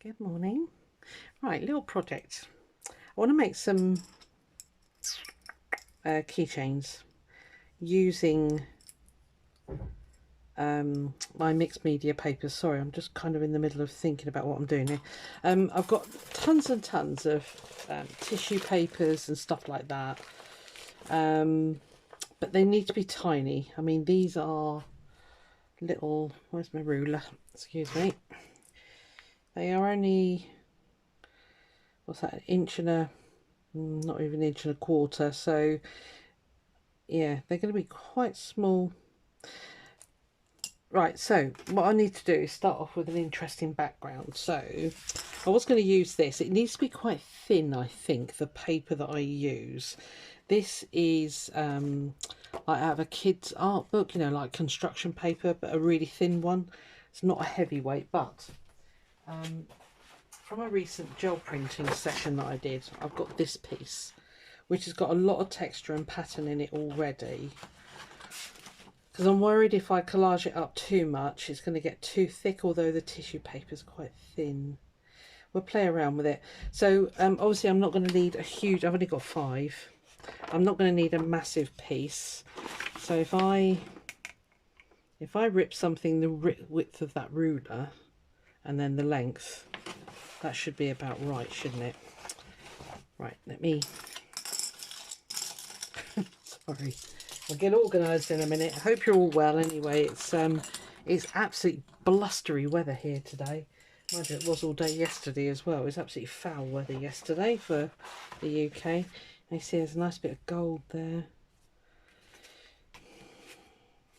Good morning. Right, little project. I want to make some keychains using my mixed media papers. Sorry, I'm just kind of in the middle of thinking about what I'm doing here. I've got tons and tons of tissue papers and stuff like that, but they need to be tiny. I mean, these are little, where's my ruler? Excuse me. They are only, what's that, an inch and a, not even an inch and a quarter, so yeah, they're going to be quite small. Right, so what I need to do is start off with an interesting background. So I was going to use this. It needs to be quite thin, I think, the paper that I use. This is I have a kid's art book, you know, like construction paper, but a really thin one. It's not a heavyweight, but from a recent gel printing session that I did, I've got this piece, which has got a lot of texture and pattern in it already. Because I'm worried if I collage it up too much, it's going to get too thick, although the tissue paper is quite thin. We'll play around with it. So obviously I'm not going to need a huge, I've only got 5. I'm not going to need a massive piece. So if I rip something the width of that ruler and then the length, that should be about right, shouldn't it? Right, let me, sorry. We'll get organised in a minute. I hope you're all well anyway. It's absolutely blustery weather here today. Mind you, it was all day yesterday as well. It was absolutely foul weather yesterday for the UK. And you see there's a nice bit of gold there.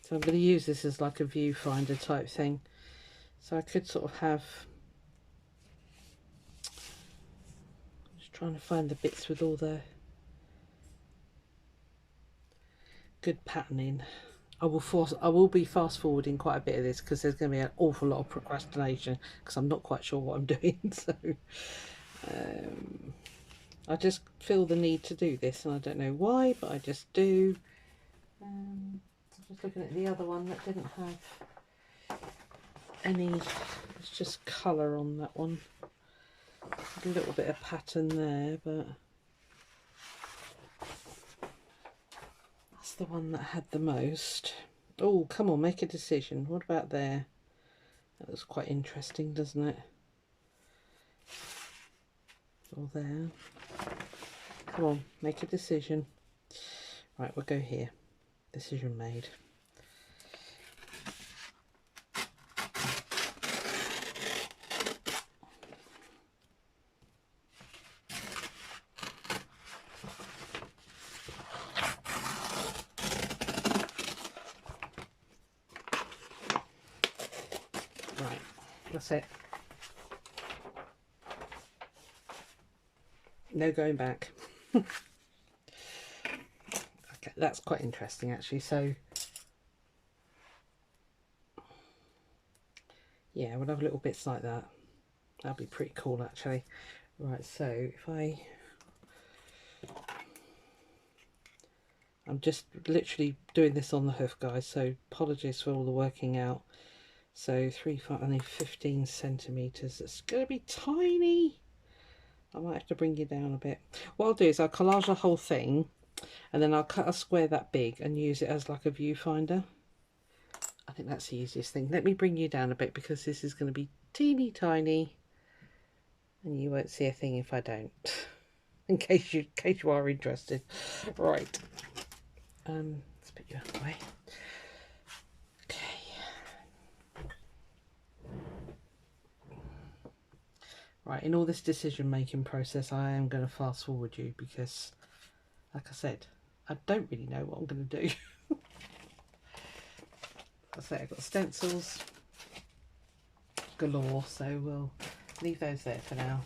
So I'm going to use this as like a viewfinder type thing. So I could sort of have, just trying to find the bits with all the good patterning. I will be fast forwarding quite a bit of this because there's going to be an awful lot of procrastination because I'm not quite sure what I'm doing. So I just feel the need to do this and I don't know why, but I just do. I'm just looking at the other one that didn't have any, it's just colour on that one. A little bit of pattern there, but that's the one that had the most. Oh, come on, make a decision. What about there? That looks quite interesting, doesn't it? Or there. Come on, make a decision. Right, we'll go here. Decision made. Right, that's it. No going back. Okay, that's quite interesting actually. So yeah, we'll have little bits like that. That'd be pretty cool actually. Right, so if I'm just literally doing this on the hoof, guys, so apologies for all the working out. So 3, 5, I need 15 centimetres. It's going to be tiny. I might have to bring you down a bit. What I'll do is I'll collage the whole thing and then I'll cut a square that big and use it as like a viewfinder. I think that's the easiest thing. Let me bring you down a bit because this is going to be teeny tiny and you won't see a thing if I don't. in case you are interested. Right. Let's put you out of the way. Right, in all this decision making process I am going to fast forward you because like I said, I don't really know what I'm going to do. I say I've got stencils galore, so we'll leave those there for now.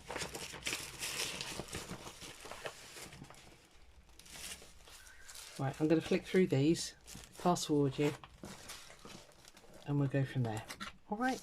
Right, I'm going to flick through these, fast forward you, and we'll go from there. All right.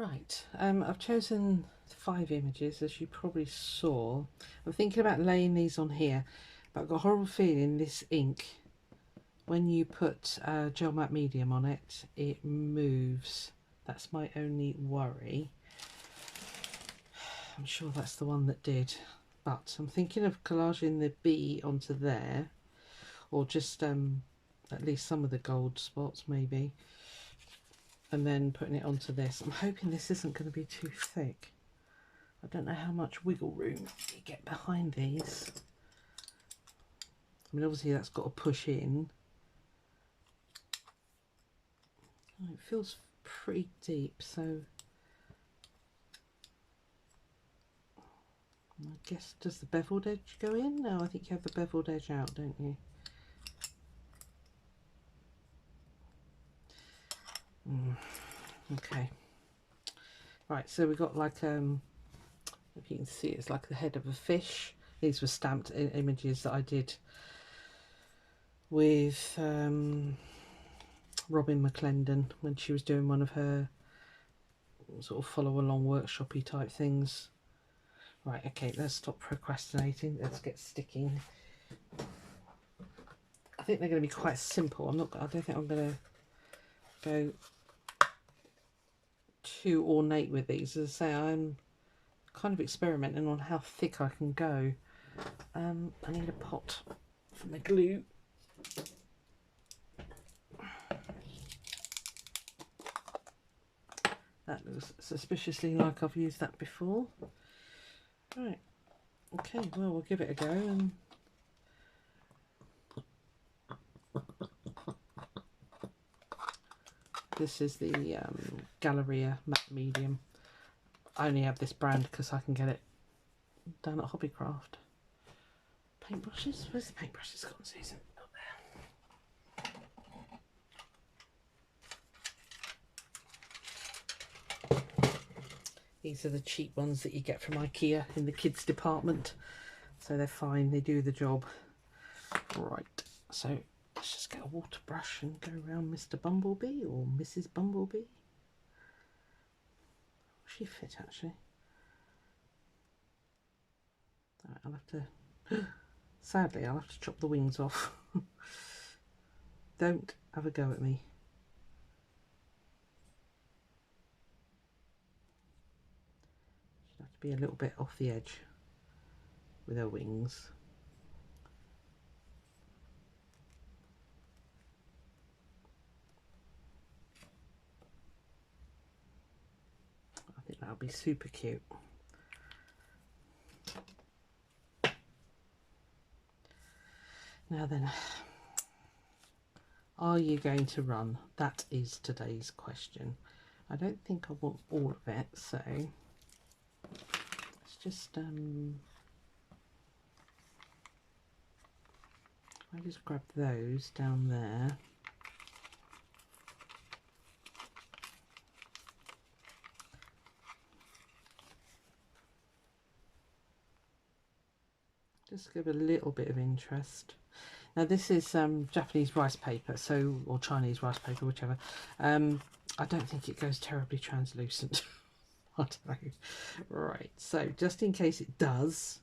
Right, I've chosen 5 images, as you probably saw. I'm thinking about laying these on here, but I've got a horrible feeling this ink, when you put gel matte medium on it, it moves. That's my only worry. I'm sure that's the one that did, but I'm thinking of collaging the B onto there, or just at least some of the gold spots maybe, and then putting it onto this. I'm hoping this isn't going to be too thick. I don't know how much wiggle room you get behind these. I mean, obviously that's got to push in. Oh, it feels pretty deep, so I guess, does the beveled edge go in? No, I think you have the beveled edge out, don't you? Okay. Right, so we've got like, if you can see, it's like the head of a fish. These were stamped images that I did with Robin McClendon when she was doing one of her sort of follow along workshopy type things. Right, okay, let's stop procrastinating. Let's get sticking. I think they're going to be quite simple. I don't think I'm going to go too ornate with these. As I say, I'm kind of experimenting on how thick I can go. I need a pot for my glue. That looks suspiciously like I've used that before. Right, okay, well, we'll give it a go. And this is the Galleria matte medium. I only have this brand because I can get it down at Hobbycraft. Paintbrushes? Where's the paintbrushes gone, Susan? Up there. These are the cheap ones that you get from IKEA in the kids department. So they're fine, they do the job. Right, so let's just get a water brush and go around Mr. Bumblebee or Mrs. Bumblebee. Will she fit actually? Right, I'll have to, sadly, I'll have to chop the wings off. Don't have a go at me. She'll have to be a little bit off the edge with her wings. I think that'll be super cute. Now then, are you going to run? That is today's question. I don't think I want all of it, so let's just I just grab those down there. Just give a little bit of interest. Now this is Japanese rice paper, so, or Chinese rice paper, whichever. I don't think it goes terribly translucent. I don't know. Right, so just in case it does,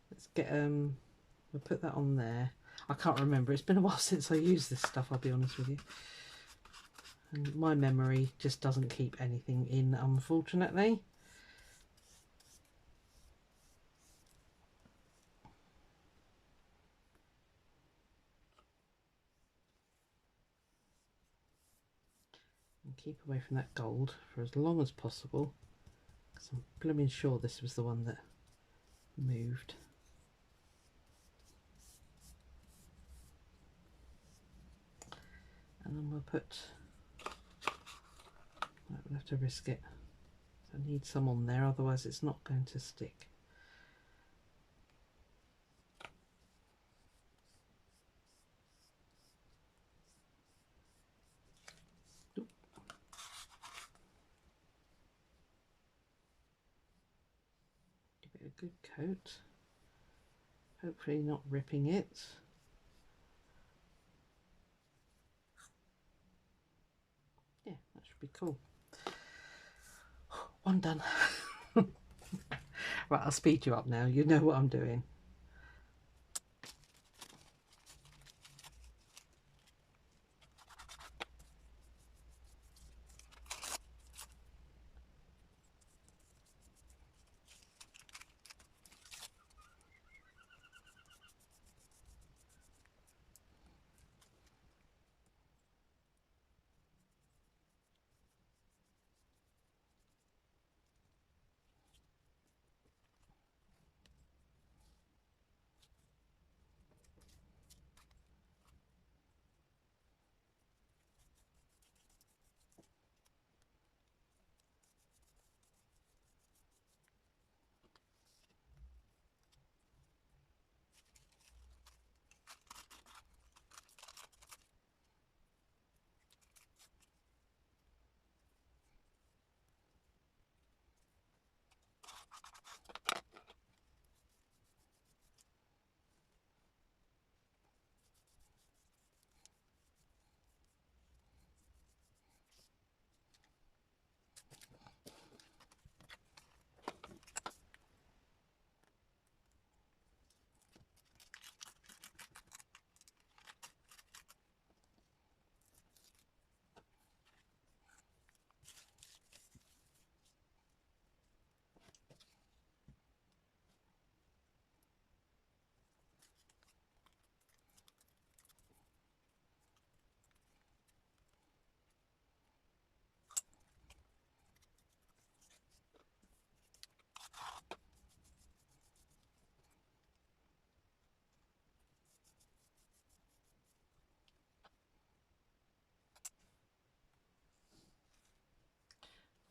let's get we'll put that on there. I can't remember. It's been a while since I used this stuff, I'll be honest with you. And my memory just doesn't keep anything in, unfortunately. And keep away from that gold for as long as possible, because I'm blooming sure this was the one that moved. And then we'll put, we'll have to risk it. So I need some on there, otherwise it's not going to stick. Oop. Give it a good coat. Hopefully not ripping it. Yeah, that should be cool. One done. Right, I'll speed you up now. You know what I'm doing.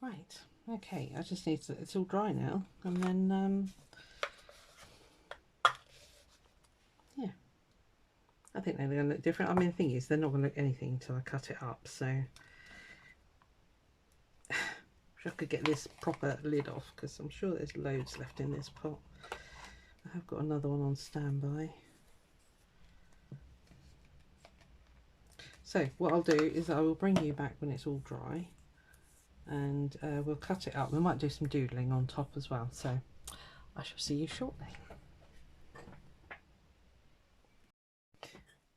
Right, okay, I just need to, it's all dry now, and then, yeah, I think they're going to look different. I mean, the thing is, they're not going to look anything until I cut it up, so wish I could get this proper lid off, because I'm sure there's loads left in this pot. I have got another one on standby. So what I'll do is I will bring you back when it's all dry, and we'll cut it up. We might do some doodling on top as well, so I shall see you shortly.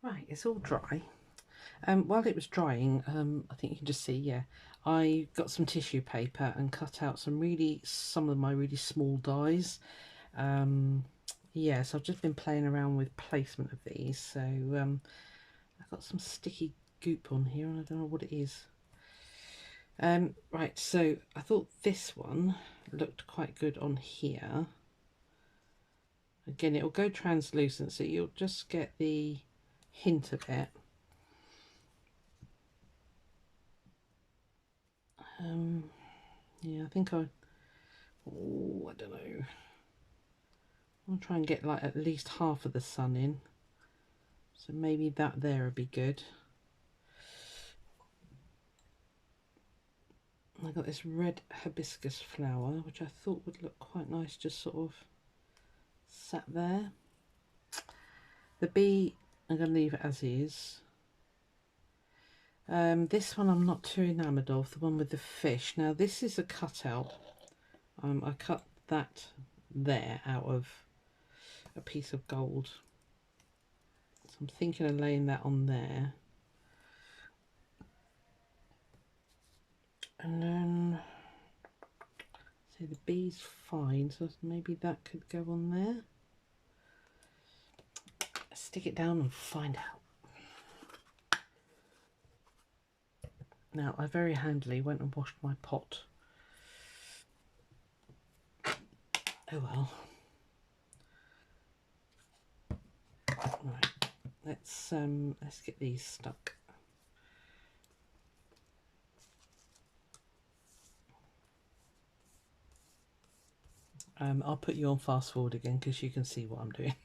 Right, it's all dry. While it was drying, I think you can just see, yeah, I got some tissue paper and cut out some of my really small dies. Yeah, so I've just been playing around with placement of these. So I've got some sticky goop on here and I don't know what it is. Right, so I thought this one looked quite good on here. Again, it'll go translucent, so you'll just get the hint of it. Yeah, I think I don't know. I'll try and get like at least half of the sun in. So maybe that there would be good. I got this red hibiscus flower, which I thought would look quite nice, just sort of sat there. The bee, I'm going to leave it as is. This one I'm not too enamoured of, the one with the fish. Now this is a cutout. I cut that there out of a piece of gold. So I'm thinking of laying that on there. And then, so the bee's fine, so maybe that could go on there. Stick it down and find out. Now, I very handily went and washed my pot. Oh well. Right, let's get these stuck. I'll put you on fast forward again because you can see what I'm doing.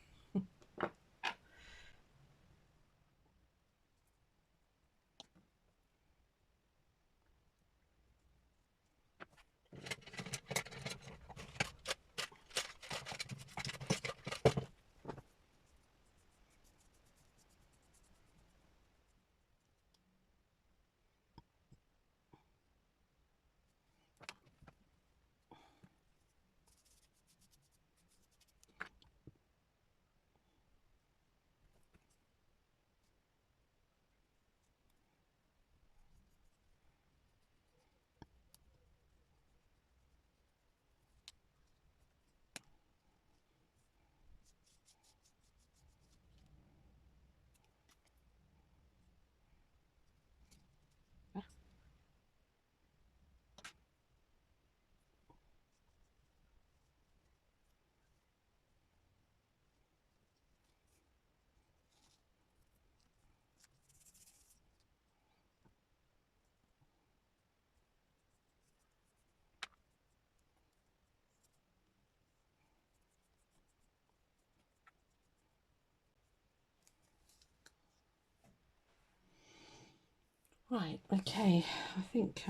Right, okay, I think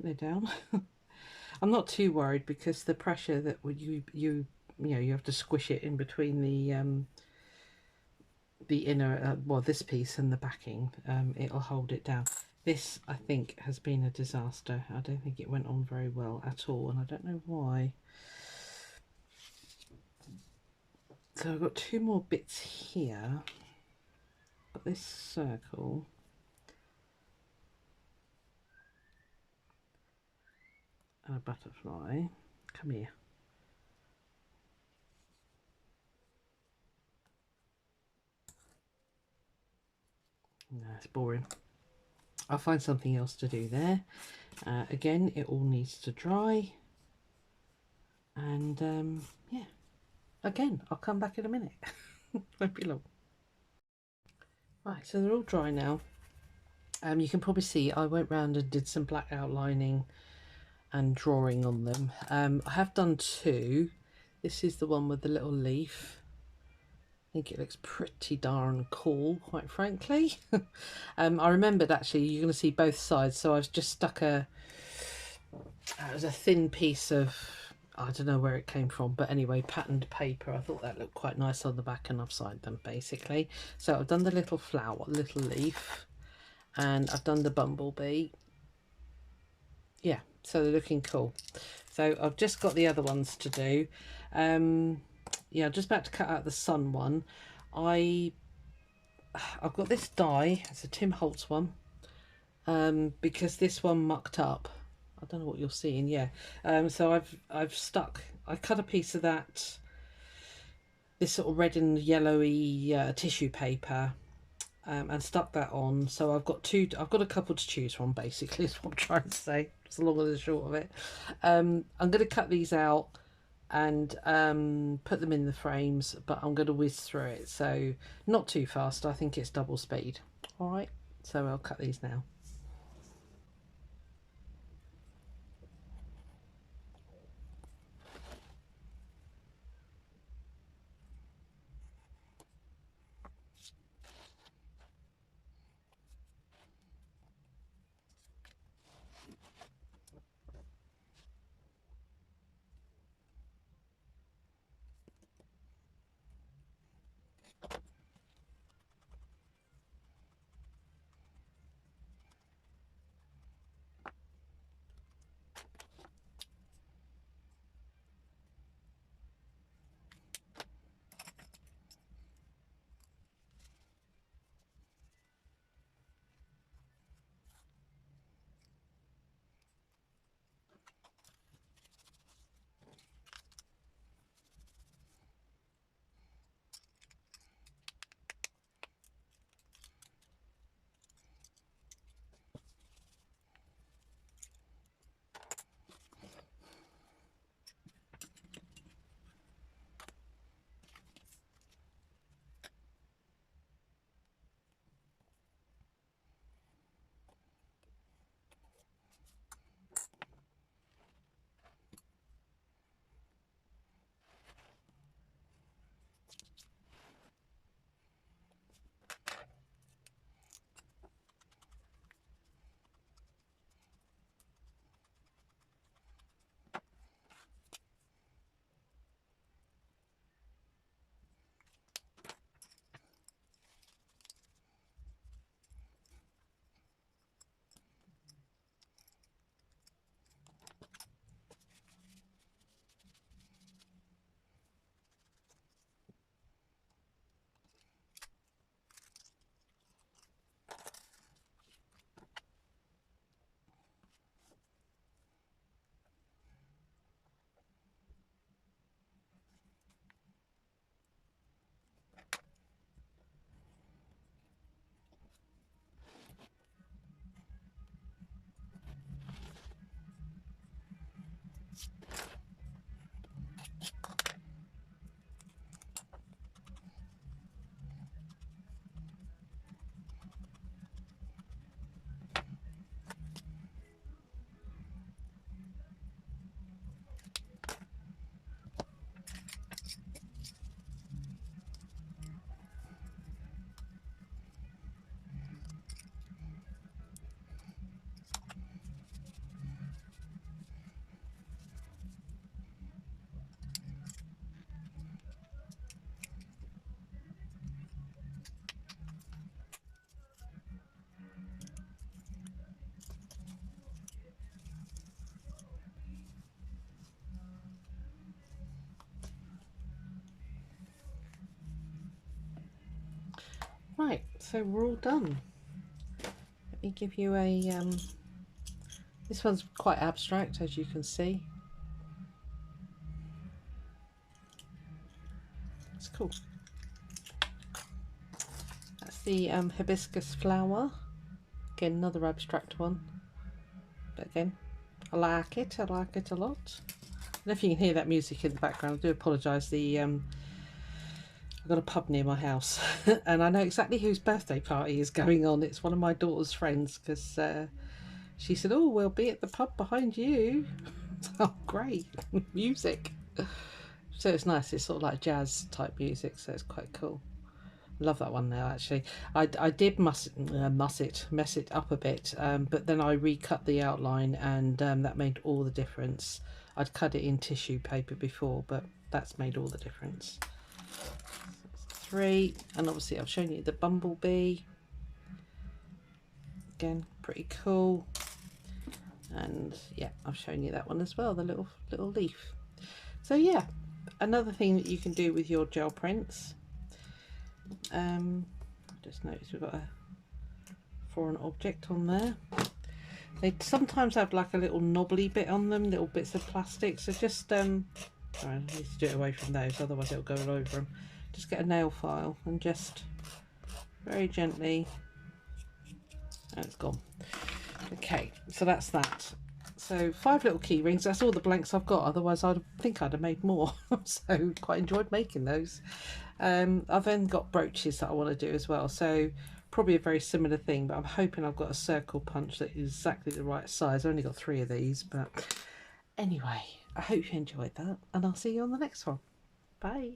they're down. I'm not too worried because the pressure that you know you have to squish it in between the inner well, this piece and the backing, it'll hold it down. This, I think, has been a disaster. I don't think it went on very well at all, and I don't know why. So I've got two more bits here, but this circle, and a butterfly. Come here. No, it's boring. I'll find something else to do there. Again, it all needs to dry. And yeah, again, I'll come back in a minute. Won't be long. Right, so they're all dry now. You can probably see I went round and did some black outlining and drawing on them. I have done two. This is the one with the little leaf. I think it looks pretty darn cool, quite frankly. I remembered actually you're going to see both sides, so I've just stuck it was a thin piece of, I don't know where it came from, but anyway, patterned paper. I thought that looked quite nice on the back, and I've signed them basically. So I've done the little flower, little leaf, and I've done the bumblebee. Yeah, so they're looking cool. So I've just got the other ones to do. Yeah, I'm just about to cut out the sun one. I've got this die. It's a Tim Holtz one, because this one mucked up. I don't know what you're seeing. Yeah. So I've stuck. I cut a piece of that. This sort of red and yellowy tissue paper. And stuck that on. So I've got a couple to choose from, basically, is what I'm trying to say. It's the long and the short of it. I'm going to cut these out and put them in the frames, but I'm going to whiz through it, so not too fast. I think it's double speed. All right, so I'll cut these now. Right, so we're all done. Let me give you a this one's quite abstract, as you can see. It's cool. That's the hibiscus flower. Again, another abstract one. But again, I like it a lot. I don't know if you can hear that music in the background. I do apologise. I've got a pub near my house and I know exactly whose birthday party is going on. It's one of my daughter's friends, because she said, oh, we'll be at the pub behind you. Oh, great. Music. So it's nice. It's sort of like jazz type music, so it's quite cool. Love that one now, actually. I did mess it up a bit, but then I recut the outline, and that made all the difference. I'd cut it in tissue paper before, but that's made all the difference. 3, and obviously I've shown you the bumblebee. Again, pretty cool. And yeah, I've shown you that one as well, the little leaf. So yeah, another thing that you can do with your gel prints. Just noticed we've got a foreign object on there. They sometimes have like a little knobbly bit on them, little bits of plastic, so just sorry, I need to do it away from those, otherwise it'll go all over them. Just get a nail file and just very gently, and it's gone. Okay, so that's that. So 5 little key rings, that's all the blanks I've got, otherwise I think I'd have made more. So quite enjoyed making those. I've then got brooches that I want to do as well, so probably a very similar thing, but I'm hoping I've got a circle punch that is exactly the right size. I've only got 3 of these, but anyway, I hope you enjoyed that, and I'll see you on the next one. Bye.